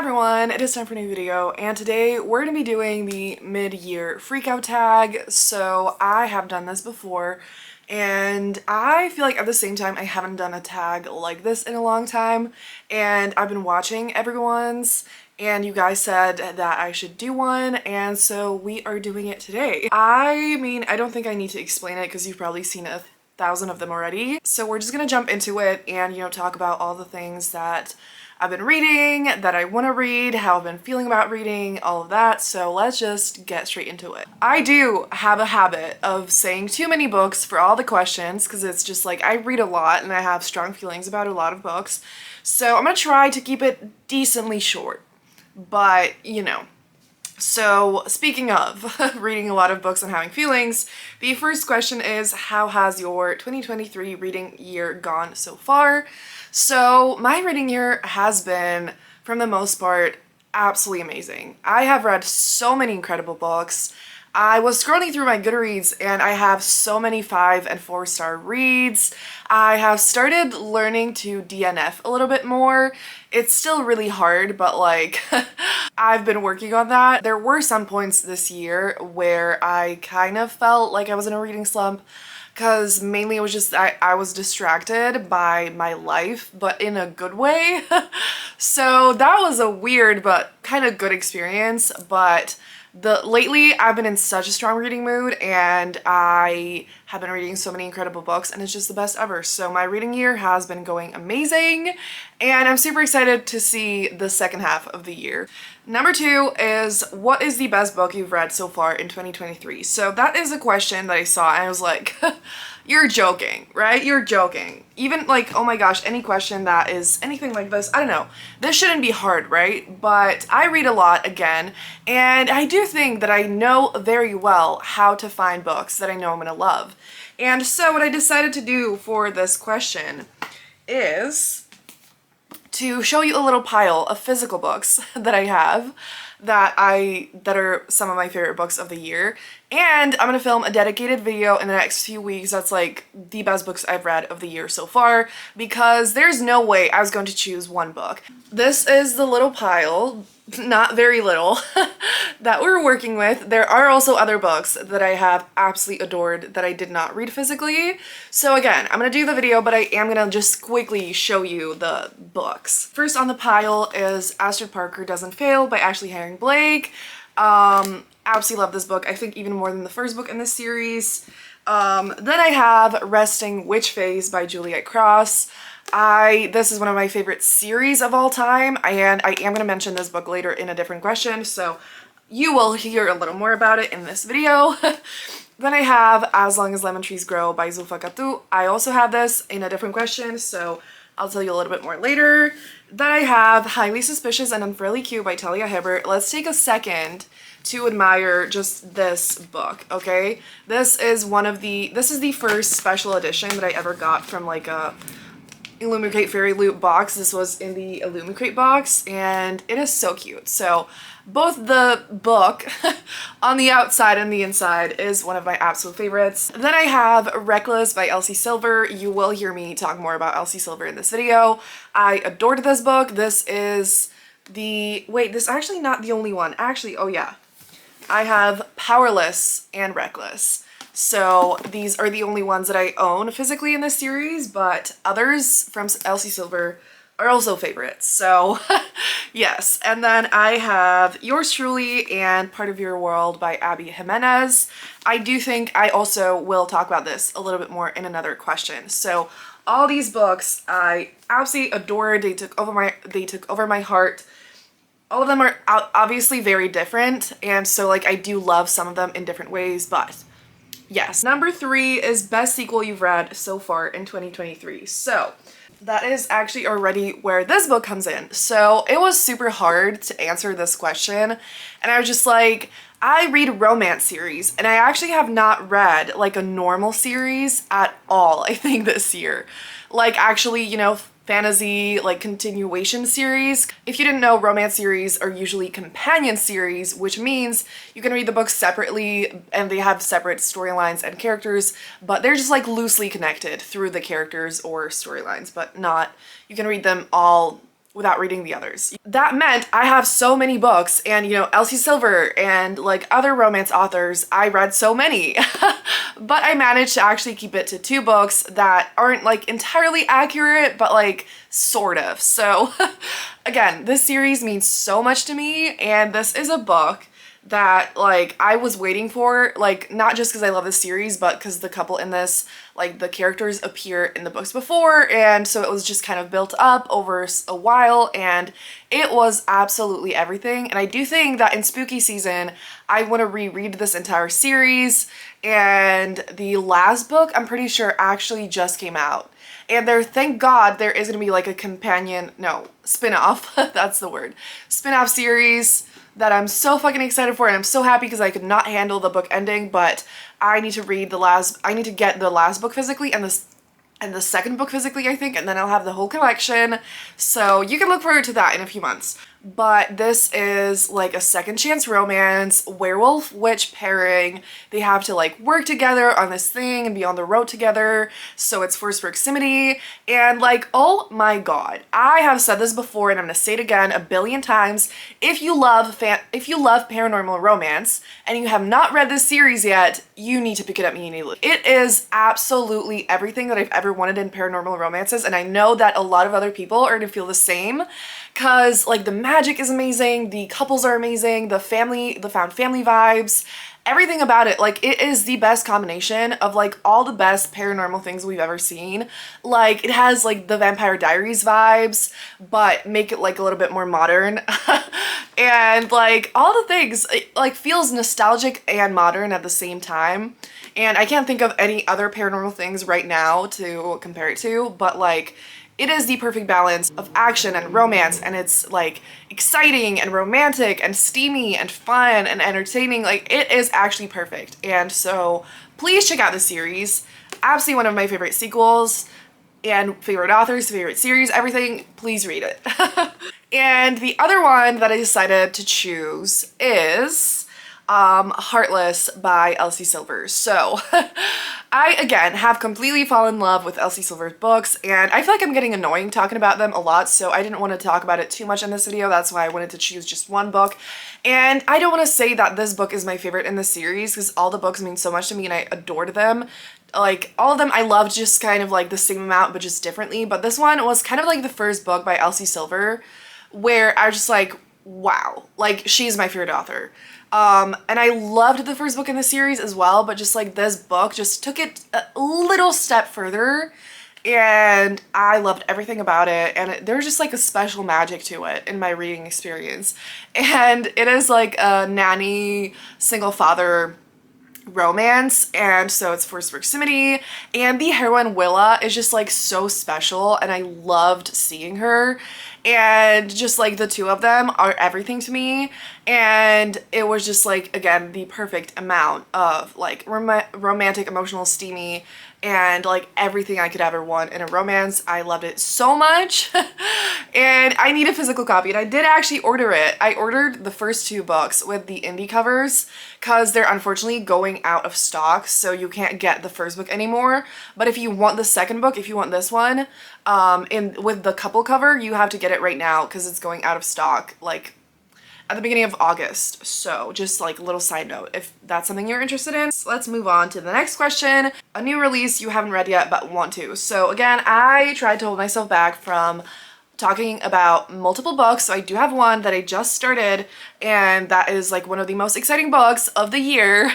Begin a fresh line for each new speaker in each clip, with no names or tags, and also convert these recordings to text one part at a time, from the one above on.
Everyone, it is time for a new video, and today we're going to be doing the mid-year freakout tag. So I have done this before, and I feel like at the same time I haven't done a tag like this in a long time, and I've been watching everyone's, and you guys said that I should do one, and so we are doing it today. I mean, I don't think I need to explain it because you've probably seen 1,000 of them already. So we're just gonna jump into it and, talk about all the things that I've been reading, that I want to read, how I've been feeling about reading, all of that. So let's just get straight into it. I do have a habit of saying too many books for all the questions because it's just like I read a lot and I have strong feelings about a lot of books. So I'm gonna try to keep it decently short, but So speaking of reading a lot of books and having feelings, the first question is, how has your 2023 reading year gone so far? So my reading year has been, for the most part, absolutely amazing. I have read so many incredible books. I was scrolling through my Goodreads and I have so many 5 and 4-star reads. I have started learning to DNF a little bit more. It's still really hard, but like I've been working on that. There were some points this year where I kind of felt like I was in a reading slump because mainly it was just I was distracted by my life, but in a good way. So that was a weird but kind of good experience, but lately I've been in such a strong reading mood and I have been reading so many incredible books and it's just the best ever. So my reading year has been going amazing and I'm super excited to see the second half of the year. Number 2 is, what is the best book you've read so far in 2023? So that is a question that I saw and I was like, you're joking, right? You're joking. Even like, oh my gosh, any question that is anything like this, I don't know. This shouldn't be hard, right? But I read a lot again, and I do think that I know very well how to find books that I know I'm gonna love. And so what I decided to do for this question is to show you a little pile of physical books that I have that are some of my favorite books of the year, and I'm gonna film a dedicated video in the next few weeks that's like the best books I've read of the year so far, because there's no way I was going to choose one book. This is the little pile, not very little, that we're working with. There are also other books that I have absolutely adored that I did not read physically. So again, I'm gonna do the video, but I am gonna just quickly show you the books. First on the pile is Astrid Parker Doesn't Fail by Ashley Herring Blake. Absolutely love this book. I think even more than the first book in this series. Then I have Resting Witch Phase by Juliet Cross. This is one of my favorite series of all time, and I am going to mention this book later in a different question, so you will hear a little more about it in this video. Then I have As Long as Lemon Trees Grow by Zulfa Katu. I also have this in a different question, so I'll tell you a little bit more later. Then I have Highly Suspicious and Unfairly Cute by Talia Hibbert. Let's take a second to admire just this book, okay? This is the first special edition that I ever got from like a Illumicrate Fairy Loot box. This was in the Illumicrate box and it is so cute. So both the book on the outside and the inside is one of my absolute favorites. Then I have Reckless by Elsie Silver. You will hear me talk more about Elsie Silver in this video. I adored this book. This is this is actually not the only one. Actually, oh yeah. I have Powerless and Reckless. So these are the only ones that I own physically in this series, but others from Elsie Silver are also favorites. So yes. And then I have Yours Truly and Part of Your World by Abby Jimenez. I do think I also will talk about this a little bit more in another question. So all these books I absolutely adored. They took over my heart. All of them are obviously very different, and so like I do love some of them in different ways, but yes. Number 3 is best sequel you've read so far in 2023. So that is actually already where this book comes in. So it was super hard to answer this question, and I was just like, I read romance series, and I actually have not read like a normal series at all, I think, this year. Like actually, fantasy like continuation series. If you didn't know, romance series are usually companion series, which means you can read the books separately and they have separate storylines and characters, but they're just like loosely connected through the characters or storylines, but not, you can read them all without reading the others. That meant I have so many books, and you know, Elsie Silver and like other romance authors, I read so many. But I managed to actually keep it to 2 books that aren't like entirely accurate, but like sort of. So again, this series means so much to me, and this is a book that like I was waiting for, like not just because I love this series, but because the couple in this, like the characters appear in the books before, and so it was just kind of built up over a while, and it was absolutely everything. And I do think that in spooky season I want to reread this entire series, and the last book I'm pretty sure actually just came out. And thank God there is going to be like a companion, no, spin-off, that's the word, spin-off series that I'm so fucking excited for, and I'm so happy because I could not handle the book ending, but I need to get the last book physically and the second book physically, I think, and then I'll have the whole collection. So you can look forward to that in a few months. But this is like a second chance romance, werewolf witch pairing. They have to like work together on this thing and be on the road together. So it's forced proximity. And like, oh my God, I have said this before and I'm gonna say it again a billion times. If you love paranormal romance and you have not read this series yet, you need to pick it up immediately. It is absolutely everything that I've ever wanted in paranormal romances, and I know that a lot of other people are gonna feel the same, because like the magic is amazing, the couples are amazing, the found family vibes, everything about it. Like it is the best combination of like all the best paranormal things we've ever seen. Like it has like the Vampire Diaries vibes, but make it like a little bit more modern. And like all the things, it like feels nostalgic and modern at the same time. And I can't think of any other paranormal things right now to compare it to, but like it is the perfect balance of action and romance, and it's like exciting and romantic and steamy and fun and entertaining. Like it is actually perfect. And so please check out the series. Absolutely one of my favorite sequels and favorite authors, favorite series, everything. Please read it. And the other one that I decided to choose is Heartless by Elsie Silver. So I, again, have completely fallen in love with Elsie Silver's books, and I feel like I'm getting annoying talking about them a lot, so I didn't want to talk about it too much in this video. That's why I wanted to choose just one book. And I don't want to say that this book is my favorite in the series, because all the books mean so much to me and I adored them. Like, all of them I loved just kind of like the same amount, but just differently. But this one was kind of like the first book by Elsie Silver where I was just like, wow, like she's my favorite author. And I loved the first book in the series as well, but just like this book just took it a little step further, and I loved everything about it, and there's just like a special magic to it in my reading experience. And it is like a nanny single father romance, and so it's forced proximity, and the heroine Willa is just like so special, and I loved seeing her, and just like the two of them are everything to me. And it was just like, again, the perfect amount of like romantic, emotional, steamy, and like everything I could ever want in a romance. I loved it so much. And I need a physical copy, and I did actually order it. I ordered the first 2 books with the indie covers because they're unfortunately going out of stock, so you can't get the first book anymore. But if you want the second book, if you want this one, with the couple cover, you have to get it right now because it's going out of stock like at the beginning of August. So just like a little side note, if that's something you're interested in. So let's move on to the next question. A new release you haven't read yet but want to. So again, I tried to hold myself back from talking about multiple books. So I do have one that I just started, and that is like one of the most exciting books of the year.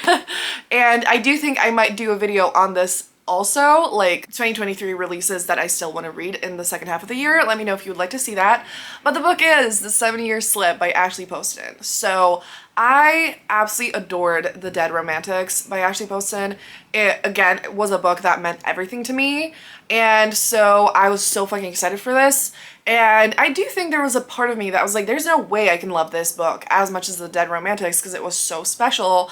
And I do think I might do a video on this also, like 2023 releases that I still want to read in the second half of the year. Let me know if you would like to see that. But the book is The 7-Year Slip by Ashley Poston. So I absolutely adored The Dead Romantics by Ashley Poston. It, again, was a book that meant everything to me. And so I was so fucking excited for this. And I do think there was a part of me that was like, there's no way I can love this book as much as The Dead Romantics because it was so special.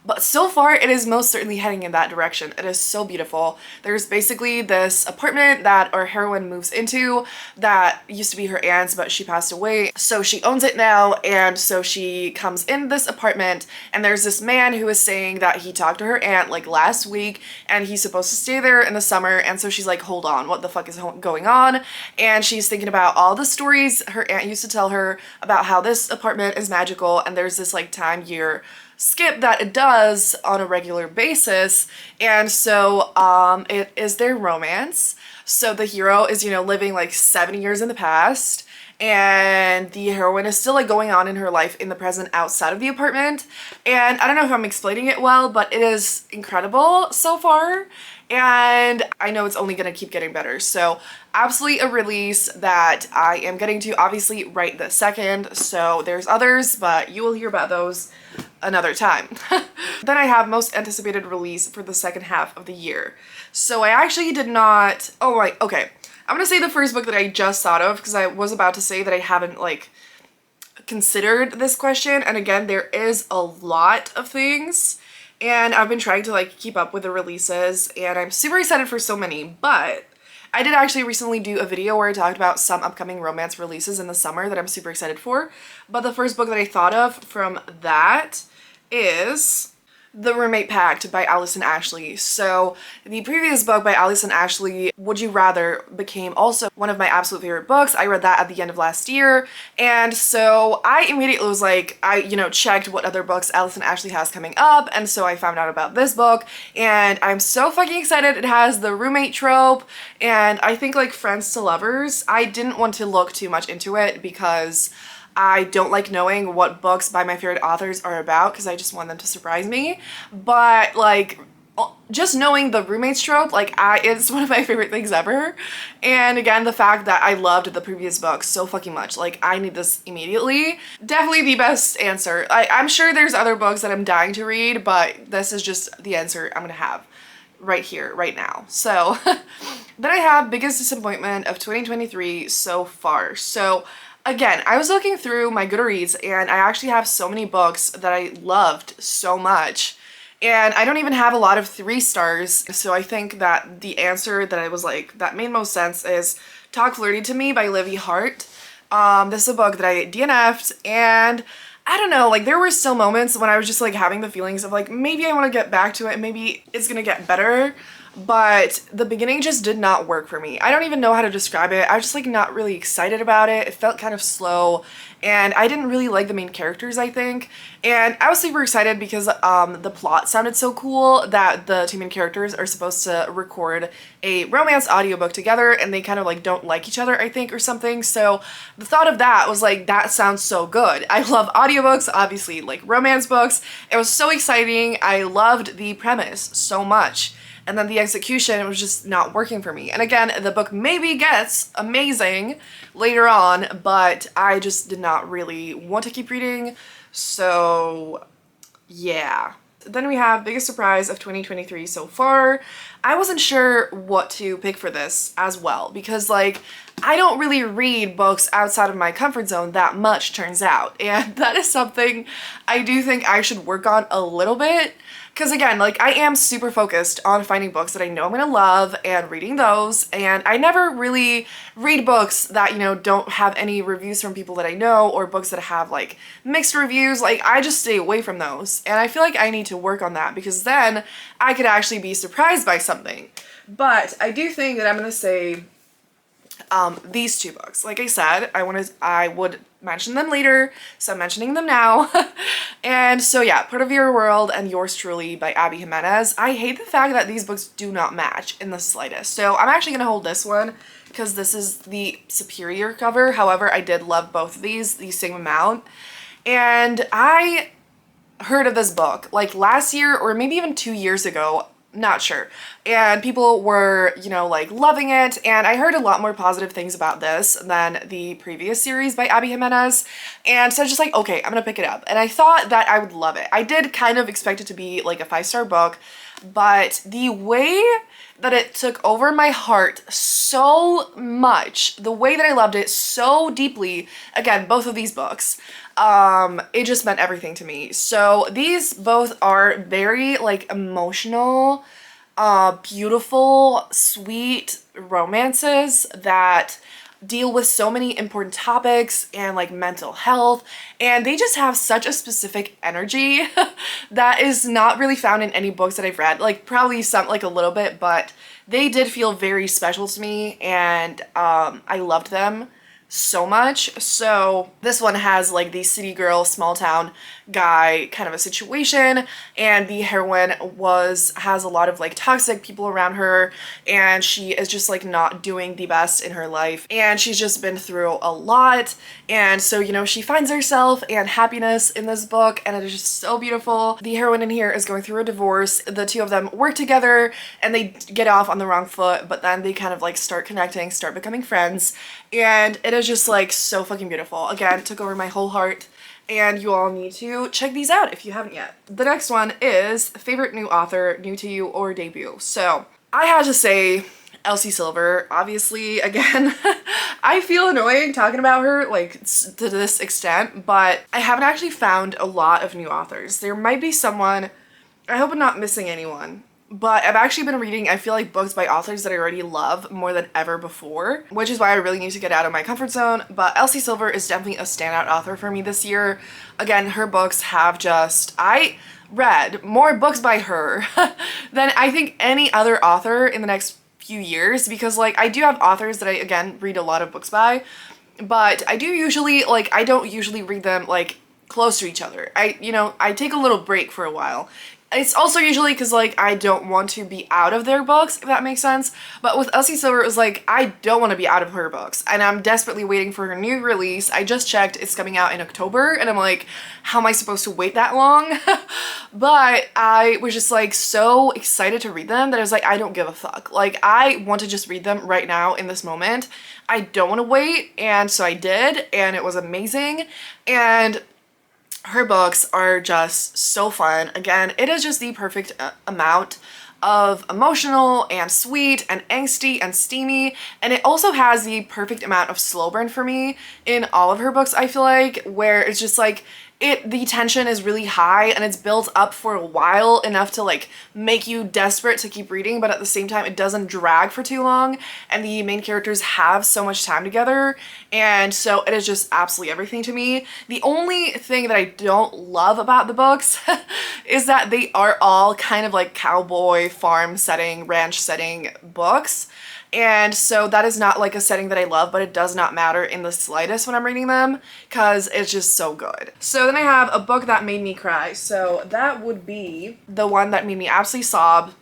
But so far, it is most certainly heading in that direction. It is so beautiful. There's basically this apartment that our heroine moves into that used to be her aunt's, but she passed away. So she owns it now, and so she comes in this apartment, and there's this man who is saying that he talked to her aunt like last week, and he's supposed to stay there in the summer, and so she's like, hold on, what the fuck is going on? And she's thinking about all the stories her aunt used to tell her about how this apartment is magical, and there's this like time year skip that it does on a regular basis. And so it is their romance. So the hero is, you know, living like 7 years in the past, and the heroine is still like going on in her life in the present outside of the apartment. And I don't know if I'm explaining it well, but it is incredible so far, and I know it's only gonna keep getting better. So absolutely a release that I am getting to obviously right this second. So there's others, but you will hear about those another time. Then I have most anticipated release for the second half of the year. So I actually did not, oh right, okay. I'm gonna say the first book that I just thought of, because I was about to say that I haven't like considered this question. And again, there is a lot of things, and I've been trying to like keep up with the releases, and I'm super excited for so many. But I did actually recently do a video where I talked about some upcoming romance releases in the summer that I'm super excited for. But the first book that I thought of from that is The Roommate Pact by Allison Ashley. So the previous book by Allison Ashley, Would You Rather, became also one of my absolute favorite books. I read that at the end of last year, and so I immediately was like, I checked what other books Allison Ashley has coming up, and so I found out about this book, and I'm so fucking excited. It has the roommate trope, and I think like friends to lovers. I didn't want to look too much into it because I don't like knowing what books by my favorite authors are about, because I just want them to surprise me. But like, just knowing the roommates trope, like it's one of my favorite things ever. And again, the fact that I loved the previous book so fucking much, like I need this immediately. Definitely the best answer. I'm sure there's other books that I'm dying to read, but this is just the answer I'm gonna have right here, right now. So then I have biggest disappointment of 2023 so far. So again, I was looking through my Goodreads, and I actually have so many books that I loved so much, and I don't even have a lot of 3 stars. So I think that the answer that I was like, that made most sense is Talk Flirty to Me by Livy Hart. This is a book that I DNF'd, and I don't know, like there were still moments when I was just like having the feelings of like, maybe I want to get back to it, maybe it's gonna get better. But the beginning just did not work for me. I don't even know how to describe it. I was just like not really excited about it. It felt kind of slow, and I didn't really like the main characters, I think. And I was super excited because the plot sounded so cool that the 2 main characters are supposed to record a romance audiobook together, and they kind of like don't like each other, I think, or something. So the thought of that was like, that sounds so good. I love audiobooks, obviously, like romance books. It was so exciting. I loved the premise so much. And then the execution was just not working for me. And again, the book maybe gets amazing later on, but I just did not really want to keep reading. So yeah. Then we have biggest surprise of 2023 so far. I wasn't sure what to pick for this as well, because like I don't really read books outside of my comfort zone that much, turns out. And that is something I do think I should work on a little bit. Because again, like I am super focused on finding books that I know I'm gonna love and reading those, and I never really read books that, don't have any reviews from people that I know, or books that have like mixed reviews. Like I just stay away from those, and I feel like I need to work on that, because then I could actually be surprised by something. But I do think that I'm gonna say these 2 books. Like I said, I would mention them later, so I'm mentioning them now. And so yeah, Part of Your World and Yours Truly by Abby Jimenez. I hate the fact that these books do not match in the slightest. So I'm actually gonna hold this one because this is the superior cover. However, I did love both of these the same amount. And I heard of this book like last year or maybe even 2 years ago, not sure, and people were, like loving it, and I heard a lot more positive things about this than the previous series by Abby Jimenez, and so I was just like, okay, I'm gonna pick it up, and I thought that I would love it. I did kind of expect it to be like a 5-star book. but the way that it took over my heart so much, the way that I loved it so deeply, again, both of these books, it just meant everything to me. So these both are very like emotional, beautiful, sweet romances that deal with so many important topics and like mental health, and they just have such a specific energy that is not really found in any books that I've read. Like probably some, like a little bit, but they did feel very special to me, and I loved them so much. So this one has like the city girl, small town guy kind of a situation, and the heroine has a lot of like toxic people around her, and she is just like not doing the best in her life, and she's just been through a lot, and so you know she finds herself and happiness in this book, and it is just so beautiful. The heroine in here is going through a divorce. The two of them work together and they get off on the wrong foot, but then they kind of like start connecting, start becoming friends, and it is just like so fucking beautiful. Again, it took over my whole heart, and you all need to check these out if you haven't yet. The next one is favorite new author, new to you or debut. So I had to say Elsie Silver, obviously. Again, I feel annoying talking about her like to this extent, but I haven't actually found a lot of new authors. There might be someone, I hope I'm not missing anyone, but I've actually been reading, I feel like, books by authors that I already love more than ever before, which is why I really need to get out of my comfort zone. But Elsie Silver is definitely a standout author for me this year. Again, her books have just, I read more books by her than I think any other author in the next few years, because like I do have authors that I, again, read a lot of books by, but I do usually, like, I don't usually read them like close to each other. I take a little break for a while. It's also usually because like I don't want to be out of their books, if that makes sense. But with Elsie Silver, it was like I don't want to be out of her books, and I'm desperately waiting for her new release. I just checked, it's coming out in October, and I'm like, how am I supposed to wait that long? But I was just like so excited to read them that I was like, I don't give a fuck. Like I want to just read them right now in this moment. I don't want to wait, and so I did, and it was amazing. And her books are just so fun. Again, it is just the perfect amount of emotional and sweet and angsty and steamy, and it also has the perfect amount of slow burn for me in all of her books, I feel like, where it's just like the tension is really high and it's built up for a while, enough to like make you desperate to keep reading, but at the same time it doesn't drag for too long, and the main characters have so much time together, and so it is just absolutely everything to me. The only thing that I don't love about the books is that they are all kind of like cowboy farm setting, ranch setting books. And so that is not like a setting that I love, but it does not matter in the slightest when I'm reading them because it's just so good. So then I have a book that made me cry. So that would be the one that made me absolutely sob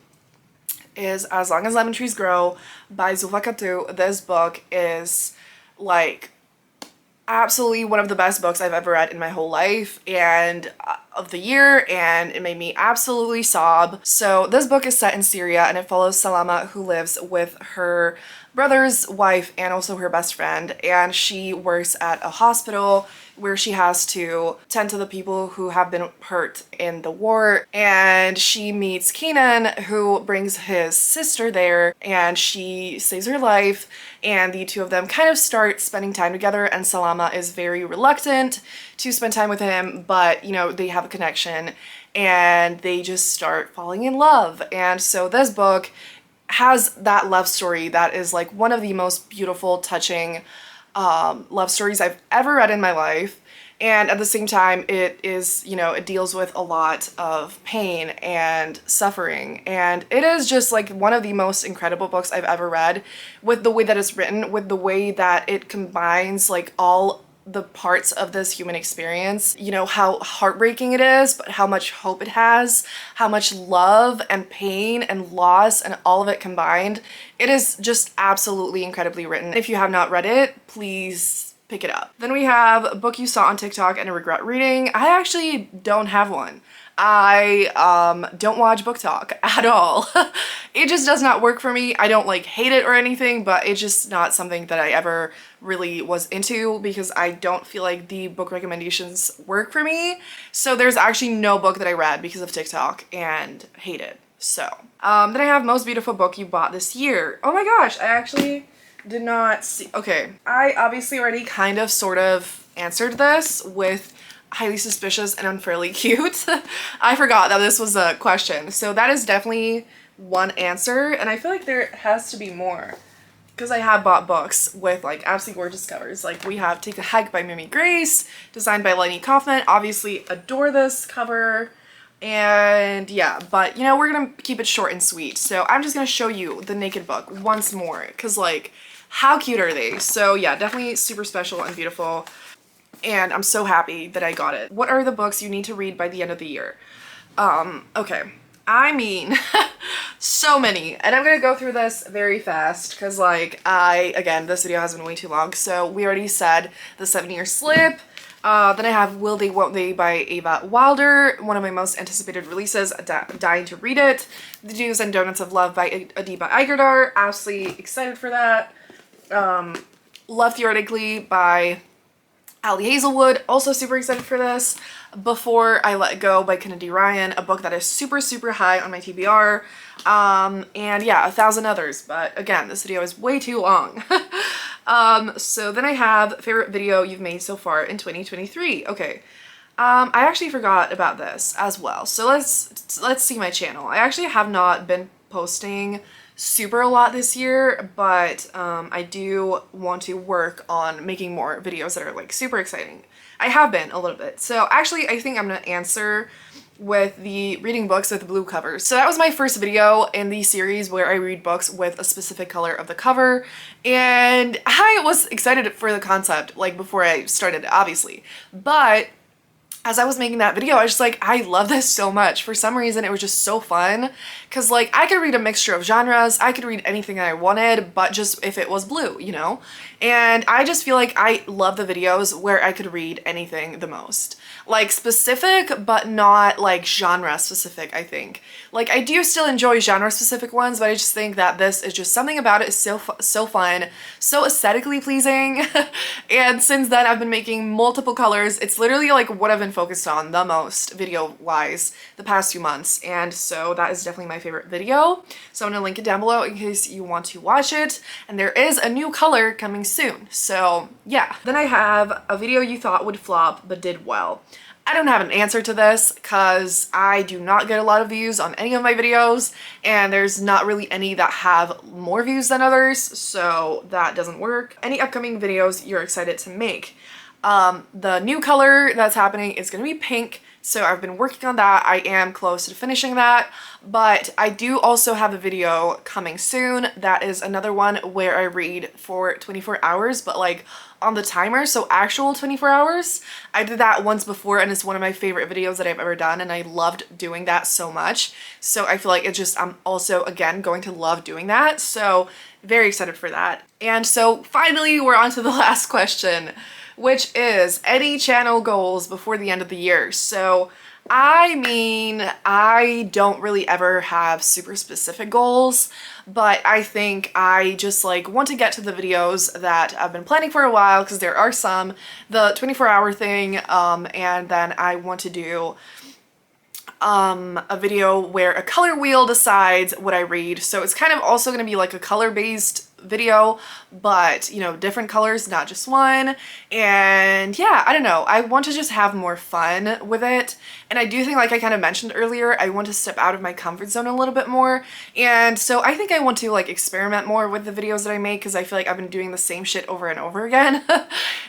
is As Long as Lemon Trees Grow by Zulfa Katu. This book is like absolutely one of the best books I've ever read in my whole life and of the year, and it made me absolutely sob. So this book is set in Syria, and it follows Salama, who lives with her brother's wife and also her best friend, and she works at a hospital where she has to tend to the people who have been hurt in the war. And she meets Kenan, who brings his sister there, and she saves her life, and the two of them kind of start spending time together, and Salama is very reluctant to spend time with him, but you know, they have a connection and they just start falling in love. And so this book has that love story that is like one of the most beautiful, touching love stories I've ever read in my life. And at the same time, it is, you know, it deals with a lot of pain and suffering. And it is just like one of the most incredible books I've ever read, with the way that it's written, with the way that it combines like all the parts of this human experience, you know, how heartbreaking it is, but how much hope it has, how much love and pain and loss and all of it combined. It is just absolutely incredibly written. If you have not read it, please pick it up. Then we have a book you saw on TikTok and a regret reading. I actually don't have one. I don't watch book talk at all. It just does not work for me. I don't like hate it or anything, but it's just not something that I ever really was into because I don't feel like the book recommendations work for me. So there's actually no book that I read because of TikTok and hate it. So, then I have most beautiful book you bought this year. Oh my gosh, I actually did not see. Okay, I obviously already kind of sort of answered this with highly suspicious and unfairly cute. I forgot that this was a question. So that is definitely one answer, and I feel like there has to be more because I have bought books with like absolutely gorgeous covers. Like we have Take a Hike by Mimi Grace, designed by Lenny Kaufman. Obviously adore this cover. And yeah, but you know, we're gonna keep it short and sweet. So I'm just gonna show you the Naked book once more because like how cute are they? So yeah, definitely super special and beautiful. And I'm so happy that I got it. What are the books you need to read by the end of the year? Okay. I mean, so many. And I'm gonna go through this very fast because like again, this video has been way too long. So we already said The 7-Year Slip. Then I have Will They Won't They by Ava Wilder, one of my most anticipated releases, dying to read it. The Do's and Donuts of Love by Adiba Igerdar, absolutely excited for that. Love Theoretically by Ali Hazelwood, also super excited for this. Before I Let Go by Kennedy Ryan, a book that is super, super high on my TBR. And yeah, 1,000 others, but again, this video is way too long. So then I have favorite video you've made so far in 2023. Okay. I actually forgot about this as well. So let's see my channel. I actually have not been posting super a lot this year, but I do want to work on making more videos that are like super exciting. I have been a little bit. So actually I think I'm gonna answer with the reading books with blue covers. So that was my first video in the series where I read books with a specific color of the cover, and I was excited for the concept like before I started, obviously, but as I was making that video, I was just like, I love this so much. For some reason, it was just so fun because like I could read a mixture of genres. I could read anything I wanted, but just if it was blue, you know? And I just feel like I love the videos where I could read anything the most. Like specific, but not like genre specific, I think. Like I do still enjoy genre specific ones, but I just think that this is just something about it is so fun, so aesthetically pleasing. And since then I've been making multiple colors. It's literally like what I've been focused on the most video wise the past few months. And so that is definitely my favorite video. So I'm gonna link it down below in case you want to watch it. And there is a new color coming soon. So yeah. Then I have a video you thought would flop but did well. I don't have an answer to this because I do not get a lot of views on any of my videos, and there's not really any that have more views than others, so that doesn't work. Any upcoming videos you're excited to make? The new color that's happening is gonna be pink, so I've been working on that. I am close to finishing that, but I do also have a video coming soon that is another one where I read for 24 hours, but like on the timer, so actual 24 hours. I did that once before and it's one of my favorite videos that I've ever done, and I loved doing that so much. So I feel like it's just, I'm also again going to love doing that. So very excited for that. And so finally we're on to the last question, which is any channel goals before the end of the year. So I mean, I don't really ever have super specific goals, but I think I just like want to get to the videos that I've been planning for a while, because there are some, the 24-hour thing, and then I want to do a video where a color wheel decides what I read. So it's kind of also going to be like a color-based video, but you know, different colors, not just one. And yeah, I don't know, I want to just have more fun with it. And I do think, like I kind of mentioned earlier, I want to step out of my comfort zone a little bit more. And so I think I want to like experiment more with the videos that I make, because I feel like I've been doing the same shit over and over again.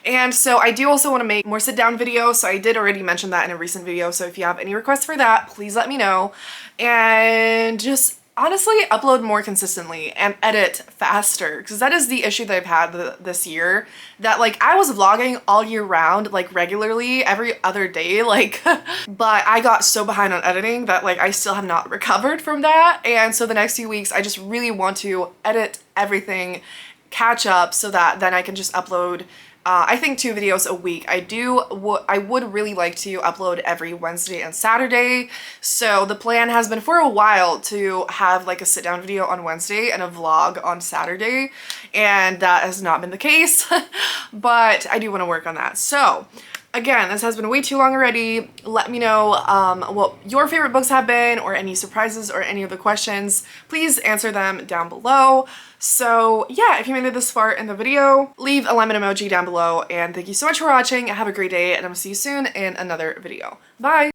And so I do also want to make more sit down videos. So I did already mention that in a recent video. So if you have any requests for that, please let me know. And just honestly upload more consistently and edit faster, because that is the issue that I've had this year, that like I was vlogging all year round, like regularly every other day, like but I got so behind on editing that like I still have not recovered from that. And so the next few weeks I just really want to edit everything, catch up, so that then I can just upload I think 2 videos a week. I would really like to upload every Wednesday and Saturday. So the plan has been for a while to have like a sit down video on Wednesday and a vlog on Saturday, and that has not been the case, but I do want to work on that. So Again, this has been way too long already. Let me know what your favorite books have been, or any surprises, or any of the questions. Please answer them down below. So yeah, if you made it this far in the video, leave a lemon emoji down below, and thank you so much for watching. Have a great day, and I will see you soon in another video. Bye!